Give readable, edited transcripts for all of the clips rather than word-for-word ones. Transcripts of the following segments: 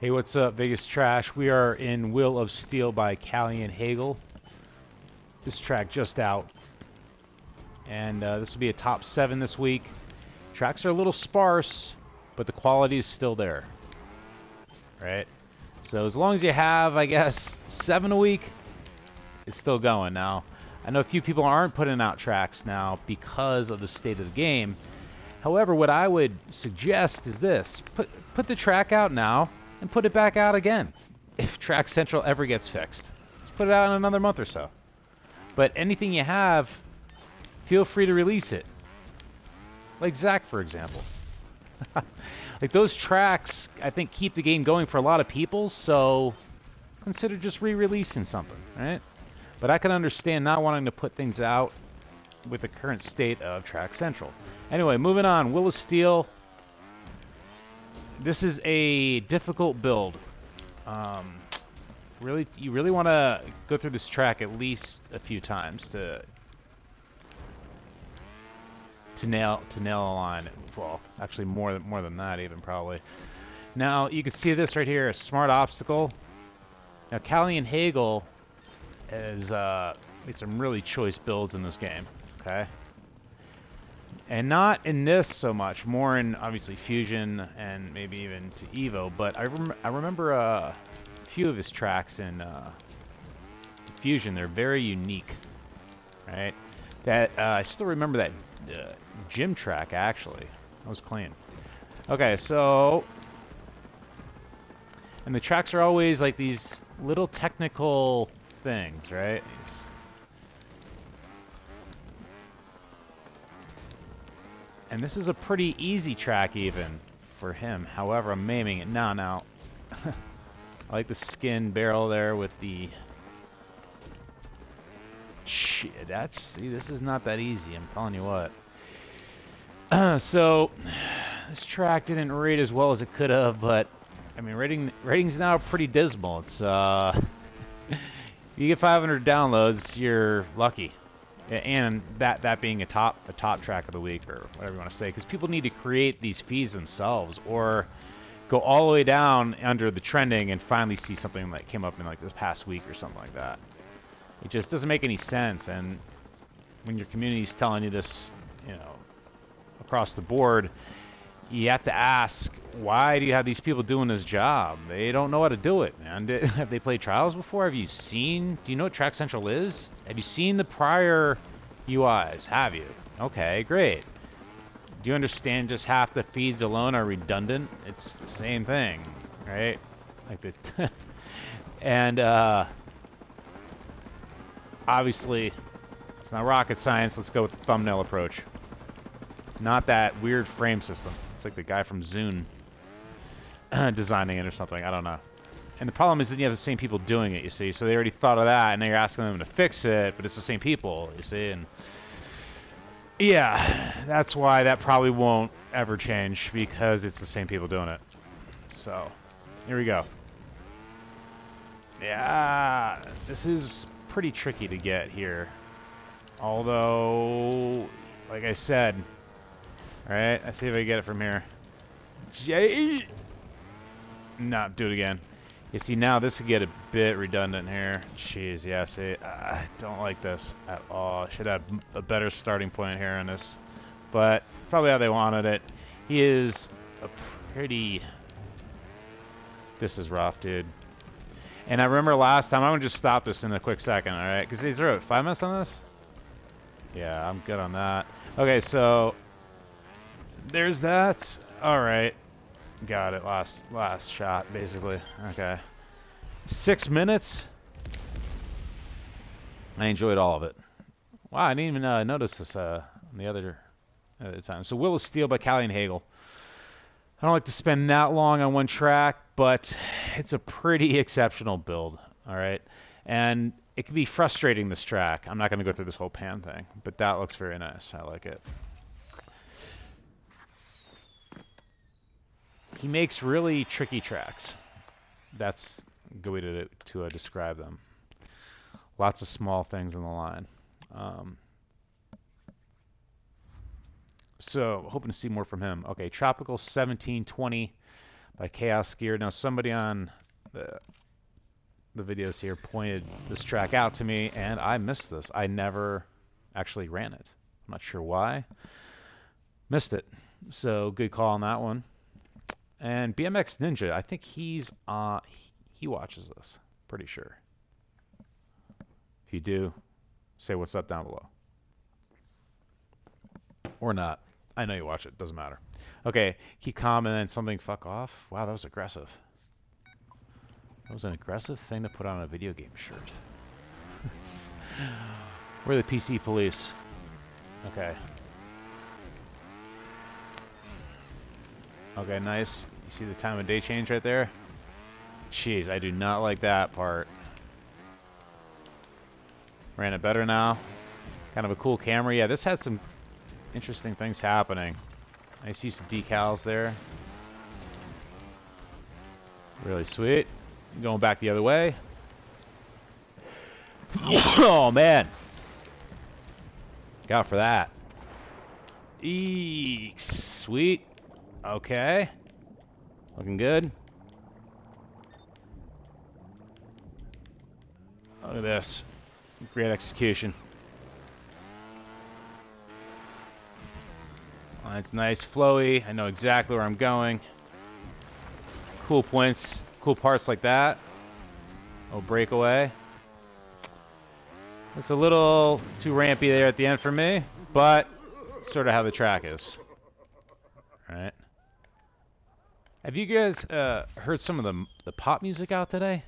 Hey, what's up, Vegas Trash? We are in Will of Steel by Callie and Hagel. This track just out, and this will be a top 7 this week. Tracks are a little sparse, but the quality is still there, right? So as long as you have, I guess, 7 a week, it's still going. Now, I know a few people aren't putting out tracks now because of the state of the game. However, what I would suggest is this. Put the track out now and put it back out again if Track Central ever gets fixed. Just put it out in another month or so. But anything you have, feel free to release it. Like Zach, for example. Like those tracks, I think, keep the game going for a lot of people, so consider just re-releasing something, right? But I can understand not wanting to put things out with the current state of Track Central. Anyway, moving on. Will of Steel. This is a difficult build. You really want to go through this track at least a few times to nail a line. Well, actually more than that even probably. Now you can see this right here, a smart obstacle. Now Callie and Hagel has made some really choice builds in this game. Okay. And not in this so much, more in obviously Fusion and maybe even to Evo. But I remember a few of his tracks in Fusion. They're very unique, right? That I still remember that gym track actually. That was clean. Okay, so and the tracks are always like these little technical things, right? And this is a pretty easy track even for him. However, I'm maiming it now. I like the skin barrel there with the... Shit, see, this is not that easy, I'm telling you what. So, this track didn't rate as well as it could have, but, I mean, ratings now are pretty dismal. It's, you get 500 downloads, you're lucky. And that being a top track of the week or whatever you want to say, because people need to create these feeds themselves or go all the way down under the trending and finally see something that came up in like this past week or something like that. It just doesn't make any sense. And when your community is telling you this, you know, across the board, you have to ask, why do you have these people doing this job? They don't know how to do it, man. Have they played trials before? Have you seen? Do you know what Track Central is? Have you seen the prior UIs? Have you? Okay, great. Do you understand just half the feeds alone are redundant? It's the same thing, right? Like the and obviously it's not rocket science. Let's go with the thumbnail approach. Not that weird frame system. It's like the guy from Zune designing it or something. I don't know. And the problem is that you have the same people doing it, you see. So they already thought of that, and now you're asking them to fix it, but it's the same people, you see. And yeah, that's why that probably won't ever change, because it's the same people doing it. So here we go. Yeah, this is pretty tricky to get here. Although, like I said... Alright, let's see if I can get it from here. No, do it again. You see, now this could get a bit redundant here. Jeez, yeah, see, I don't like this at all. I should have a better starting point here on this. But, probably how they wanted it. He is a pretty... This is rough, dude. And I remember last time, I'm going to just stop this in a quick second, alright? Because these are 5 minutes on this? Yeah, I'm good on that. Okay, so... There's that. All right, got it. Last shot, basically. Okay, 6 minutes. I enjoyed all of it. Wow, I didn't even notice this on the other time. So, Will of Steel by Callie and Hagel. I don't like to spend that long on one track, but it's a pretty exceptional build. All right, and it can be frustrating. This track. I'm not going to go through this whole pan thing, but that looks very nice. I like it. He makes really tricky tracks. That's a good way to describe them. Lots of small things in the line. So, hoping to see more from him. Okay, Tropical 1720 by Chaos Gear. Now somebody on the videos here pointed this track out to me, and I missed this. I never actually ran it. I'm not sure why. Missed it. So good call on that one. And BMX Ninja, I think he's he watches this. Pretty sure. If you do, say what's up down below. Or not. I know you watch it. Doesn't matter. Okay, keep calm and then something fuck off. Wow, that was aggressive. That was an aggressive thing to put on a video game shirt. We're the PC police. Okay. Okay, nice. You see the time of day change right there? Jeez, I do not like that part. Ran it better now. Kind of a cool camera. Yeah, this had some interesting things happening. Nice use of decals there. Really sweet. Going back the other way. Oh, man. Look out for that. Eek, sweet. Okay. Looking good. Look at this. Great execution. Oh, it's nice, flowy. I know exactly where I'm going. Cool points, cool parts like that. Oh, breakaway. It's a little too rampy there at the end for me, but sort of how the track is. All right. Have you guys heard some of the pop music out today?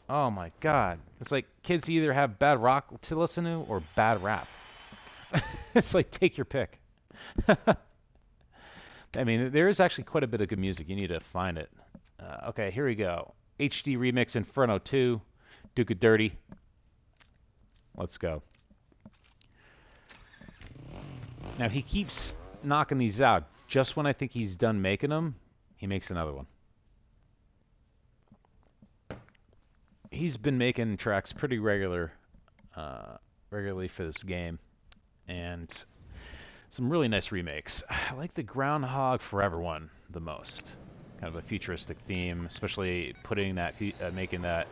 Oh my God. It's like kids either have bad rock to listen to or bad rap. It's like, take your pick. I mean, there is actually quite a bit of good music. You need to find it. Okay, here we go. HD Remix Inferno 2. Duke It Dirty. Let's go. Now, he keeps knocking these out. Just when I think he's done making them, he makes another one. He's been making tracks pretty regularly for this game, and some really nice remakes. I like the Groundhog Forever one the most. Kind of a futuristic theme, especially putting that, making the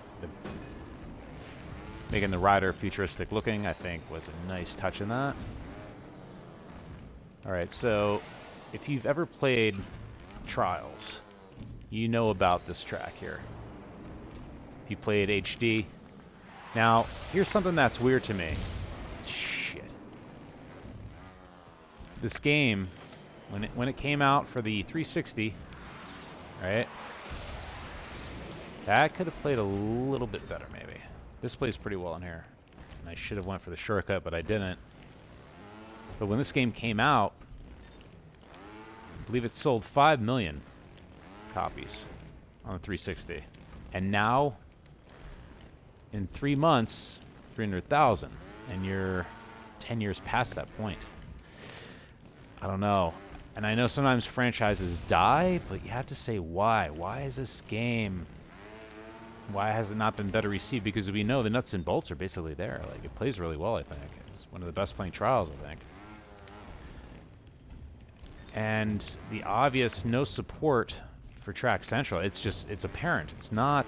rider futuristic looking. I think was a nice touch in that. All right, so if you've ever played Trials, you know about this track here. You played HD. Now, here's something that's weird to me. Shit. This game, when it came out for the 360, right? That could have played a little bit better, maybe. This plays pretty well in here. And I should have went for the shortcut, but I didn't. But when this game came out, I believe it sold 5 million copies on the 360. And now, in 3 months, 300,000, and you're 10 years past that point. I don't know. And I know sometimes franchises die, but you have to say why. Why is this game... Why has it not been better received? Because we know the nuts and bolts are basically there. Like, it plays really well, I think. It's one of the best playing Trials, I think. And the obvious no support for Track Central, it's apparent. It's not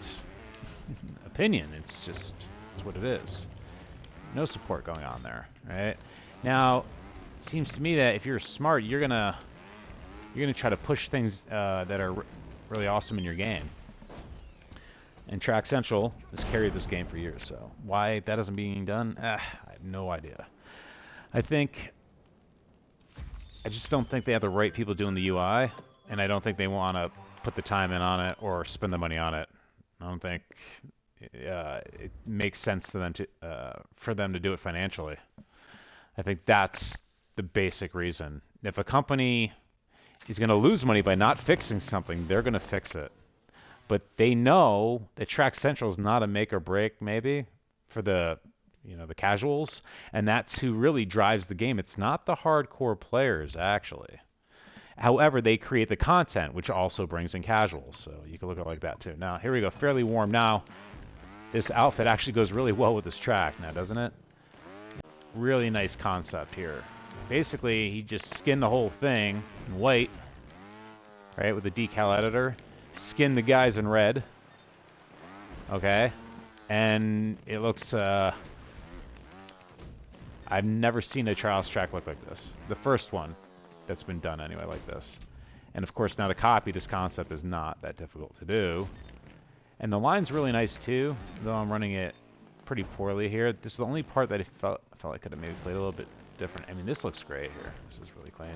opinion. It's what it is. No support going on there, right? Now, it seems to me that if you're smart, you're gonna try to push things that are really awesome in your game. And Track Central has carried this game for years, so why that isn't being done, I have no idea. I just don't think they have the right people doing the UI, and I don't think they want to put the time in on it or spend the money on it. I don't think it makes sense to them for them to do it financially. I think that's the basic reason. If a company is going to lose money by not fixing something, they're going to fix it. But they know that Track Central is not a make or break, maybe, for the casuals, and that's who really drives the game. It's not the hardcore players, actually. However, they create the content, which also brings in casuals, so you can look at it like that too. Now, here we go, fairly warm. Now, this outfit actually goes really well with this track now, doesn't it? Really nice concept here. Basically, he just skinned the whole thing in white, right, with the decal editor. skin the guys in red. Okay. And it looks, I've never seen a Trials track look like this. The first one that's been done anyway like this. And of course now to copy this concept is not that difficult to do. And the line's really nice too, though I'm running it pretty poorly here. This is the only part that I felt I could have maybe played a little bit different. I mean, this looks great here. This is really clean.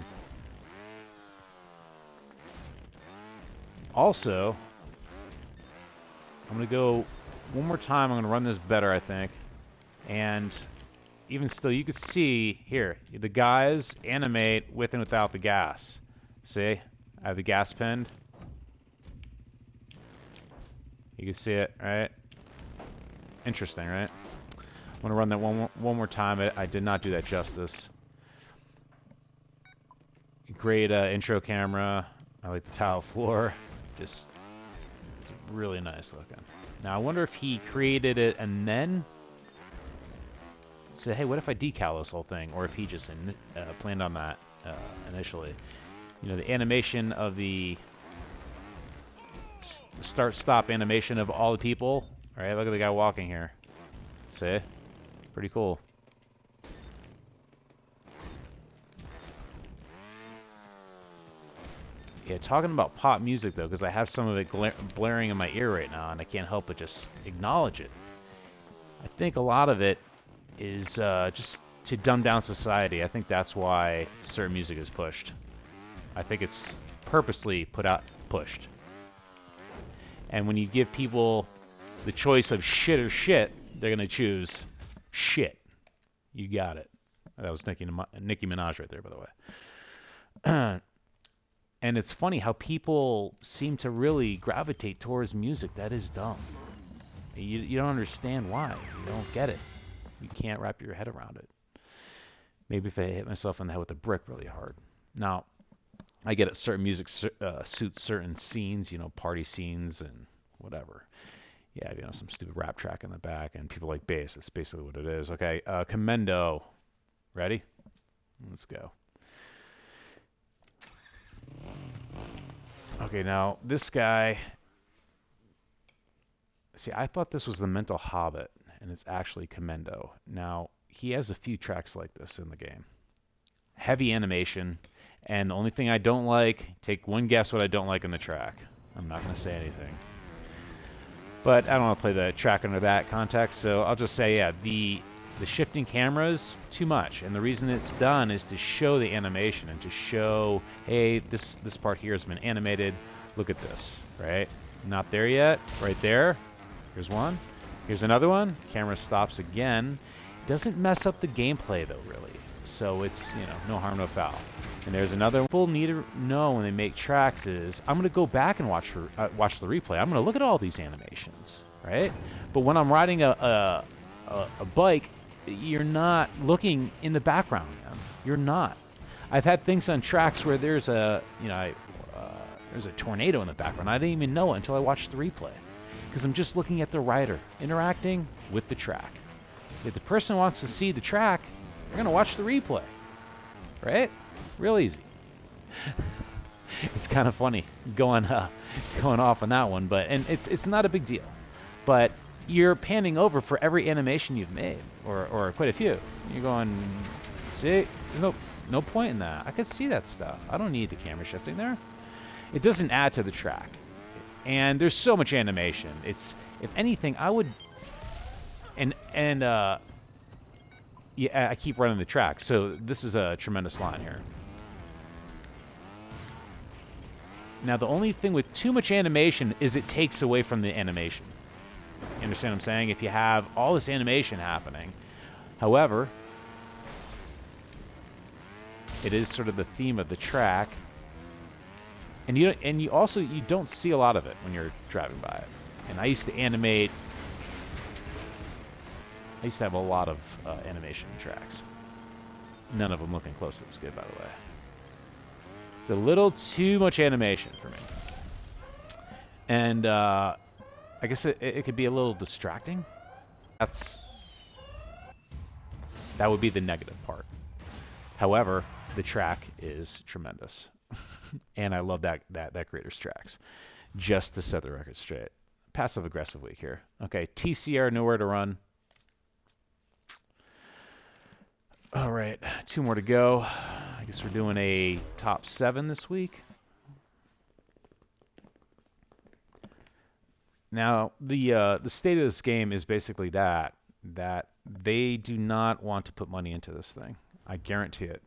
Also, I'm going to go one more time. I'm going to run this better, I think. And even still, you can see here, the guys animate with and without the gas. See? I have the gas pinned. You can see it, right? Interesting, right? I'm going to run that one more time. I did not do that justice. Great intro camera. I like the tile floor. Just really nice looking. Now, I wonder if he created it and then said, hey, what if I decal this whole thing? Or if he just planned on that initially. You know, the animation of the start-stop animation of all the people. All right, look at the guy walking here. See? Pretty cool. Yeah, talking about pop music, though, because I have some of it blaring in my ear right now, and I can't help but just acknowledge it. I think a lot of it is just to dumb down society. I think that's why certain music is pushed. I think it's purposely pushed. And when you give people the choice of shit or shit, they're going to choose shit. You got it. That was Nicki Minaj right there, by the way. And it's funny how people seem to really gravitate towards music that is dumb. You don't understand why. You don't get it. You can't wrap your head around it. Maybe if I hit myself in the head with a brick really hard. Now, I get it. Certain music suits certain scenes, you know, party scenes and whatever. Yeah, you know, some stupid rap track in the back, and people like bass. That's basically what it is. Okay, Commendo. Ready? Let's go. Okay, now, this guy... See, I thought this was the Mental Hobbit, and it's actually Commendo. Now, he has a few tracks like this in the game. Heavy animation, and the only thing I don't like... Take one guess what I don't like in the track. I'm not going to say anything. But I don't want to play the track under that context, so I'll just say, yeah, the shifting cameras, too much. And the reason it's done is to show the animation and to show, hey, this part here has been animated. Look at this, right? Not there yet. Right there. Here's one. Here's another one. Camera stops again. Doesn't mess up the gameplay, though, really. So it's, you know, no harm, no foul. And there's another one people need to know when they make tracks is, I'm going to go back and watch the replay. I'm going to look at all these animations, right? But when I'm riding a bike, you're not looking in the background, man. You're not. I've had things on tracks where there's a, you know, there's a tornado in the background. I didn't even know it until I watched the replay. Because I'm just looking at the rider interacting with the track. If the person wants to see the track, they're going to watch the replay. Right? Real easy. It's kind of funny going off on that one, but it's not a big deal. But you're panning over for every animation you've made, or quite a few. You're going, see, there's no point in that. I could see that stuff. I don't need the camera shifting there. It doesn't add to the track. And there's so much animation. It's, if anything, I would, yeah, I keep running the track. So this is a tremendous line here. Now the only thing with too much animation is it takes away from the animation. You understand what I'm saying? If you have all this animation happening, however, it is sort of the theme of the track, and you don't see a lot of it when you're driving by it. And I used to animate. I used to have a lot of animation tracks. None of them looking close to this good, by the way. It's a little too much animation for me, and I guess it could be a little distracting. That would be the negative part. However, the track is tremendous, and I love that creator's tracks. just to set the record straight. Passive-aggressive week here. Okay, TCR, nowhere to run. All right, 2 more to go. I guess we're doing a top 7 this week. Now, the state of this game is basically that they do not want to put money into this thing. I guarantee it.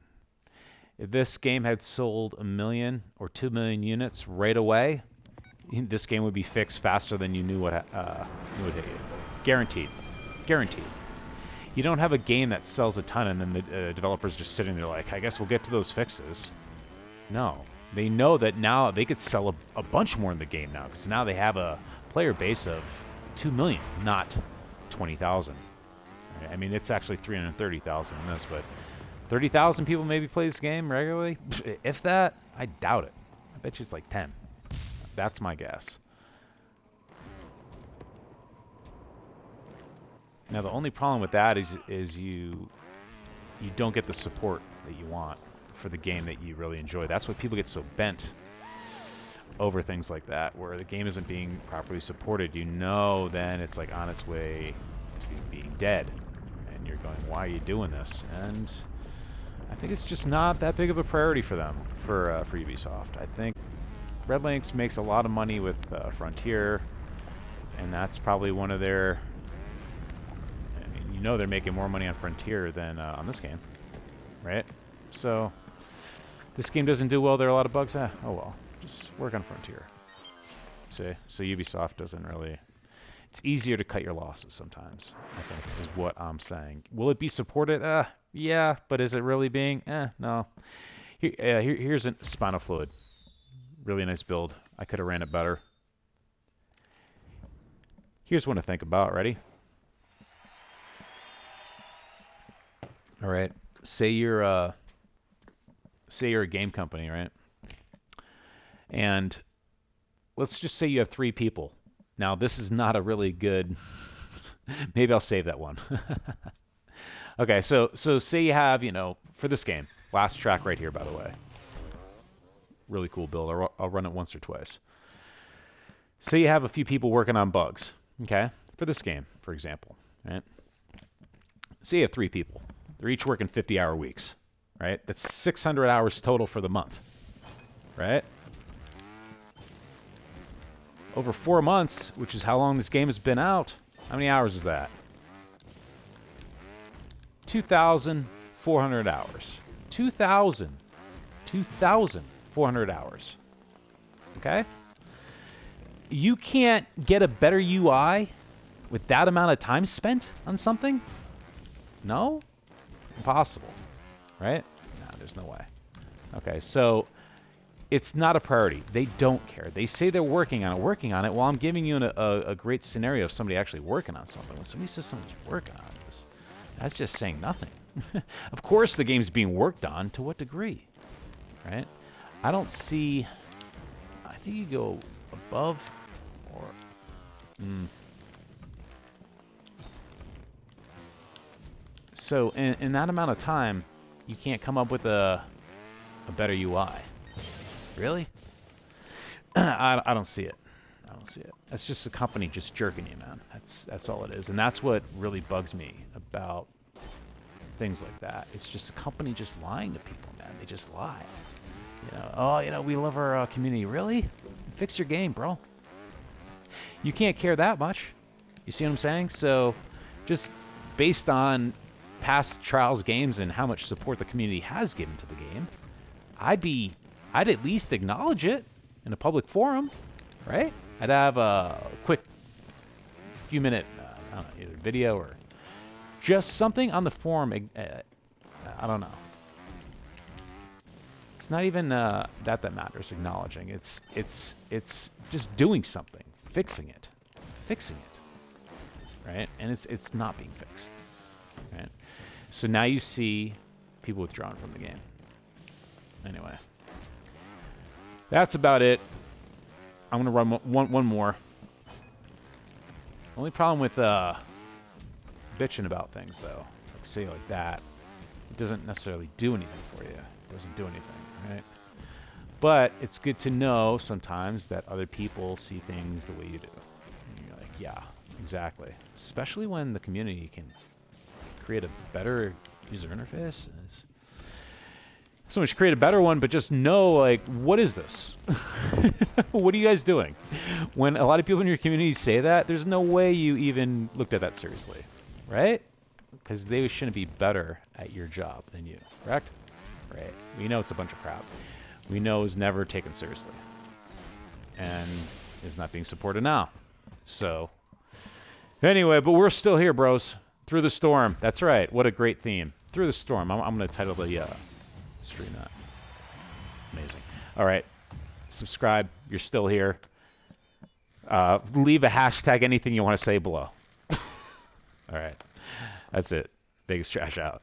If this game had sold 1 million or 2 million units right away, this game would be fixed faster than you knew what would hit you. Guaranteed. Guaranteed. You don't have a game that sells a ton and then the developers just sitting there like, I guess we'll get to those fixes. No. They know that now they could sell a bunch more in the game now, because now they have a player base of 2 million, not 20,000. Right? I mean, it's actually 330,000 in this, but 30,000 people maybe play this game regularly? If that, I doubt it. I bet you it's like 10. That's my guess. Now, the only problem with that is you don't get the support that you want for the game that you really enjoy. That's why people get so bent over things like that, where the game isn't being properly supported. You know, then it's like on its way to being dead, and you're going, why are you doing this? And I think it's just not that big of a priority for them, for Ubisoft. I think Red Lynx makes a lot of money with Frontier, and that's probably one of their... I mean, you know they're making more money on Frontier than on this game, right? So, this game doesn't do well, there are a lot of bugs. Oh well, just work on Frontier. See? So Ubisoft doesn't really... It's easier to cut your losses sometimes, I think, is what I'm saying. Will it be supported? Yeah, but is it really being? No. Here's a Spinal Fluid. Really nice build. I could have ran it better. Here's one to think about. Ready? All right. Say you're a game company, right? And let's just say you have 3 people. Now, this is not a really good... Maybe I'll save that one. Okay, so say you have, you know, for this game, last track right here, by the way. Really cool build. I'll run it once or twice. Say you have a few people working on bugs, okay? For this game, for example, right? Say you have 3 people. They're each working 50-hour weeks, right? That's 600 hours total for the month, right? Over 4 months, which is how long this game has been out, how many hours is that? 2,400 hours. 2,400 hours. Okay? You can't get a better UI with that amount of time spent on something? No? Impossible. Right? No, there's no way. Okay, so it's not a priority. They don't care. They say they're working on it. Well, I'm giving you a great scenario of somebody actually working on something. When somebody says someone's working on this, that's just saying nothing. Of course the game's being worked on. To what degree? Right? I don't see... I think you go above or... So in that amount of time, you can't come up with a better UI. Really? I don't see it. I don't see it. That's just a company just jerking you, man. That's all it is. And that's what really bugs me about things like that. It's just a company just lying to people, man. They just lie. You know, oh, you know, we love our community. Really? Fix your game, bro. You can't care that much. You see what I'm saying? So, just based on past Trials games and how much support the community has given to the game, I'd at least acknowledge it in a public forum, right? I'd have a quick few minute, I don't know, either video or just something on the forum. I don't know. It's not even that matters. Acknowledging it's just doing something, fixing it, right? And it's not being fixed, right? So now you see people withdrawing from the game. Anyway, that's about it. I'm gonna run one more. Only problem with bitching about things, though, like say like that, it doesn't necessarily do anything for you. It doesn't do anything, right? But it's good to know sometimes that other people see things the way you do. And you're like, yeah, exactly. Especially when the community can create a better user interface. It's so much create a better one, but just know, like, what is this? What are you guys doing? When a lot of people in your community say that, there's no way you even looked at that seriously, right? Because they shouldn't be better at your job than you, correct? Right. We know it's a bunch of crap. We know it's never taken seriously. And is not being supported now. So, anyway, but we're still here, bros. Through the storm. That's right. What a great theme. Through the storm. I'm going to title the stream that. Amazing. All right. Subscribe. You're still here. Leave a hashtag anything you want to say below. All right. That's it. Biggest trash out.